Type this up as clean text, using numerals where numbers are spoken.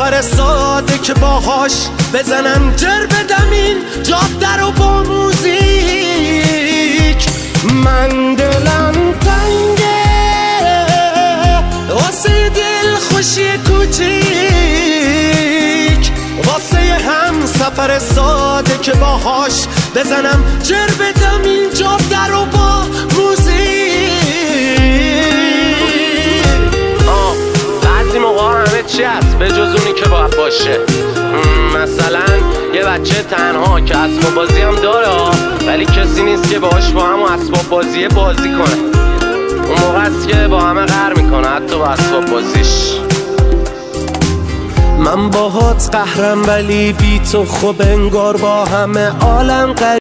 سفر ساده که باهاش بزنم جر بدم این جاده رو با موزیک. من دلم تنگه واسه دل خوشی کوچیک، واسه هم سفر ساده که باهاش بزنم جر بدم این جاده رو با موزیک. بعضی موقع همه چی هست به جز اونی که باید باشه. مثلا یه بچه تنها که اسباب بازی هم داره ولی کسی نیست که باهاش با هم اسباب بازی کنه. اون موقع است که با همه قهر میکنه حتی با اسباب بازیش. من باهات قهرم ولی بی تو خب انگار با همه عالم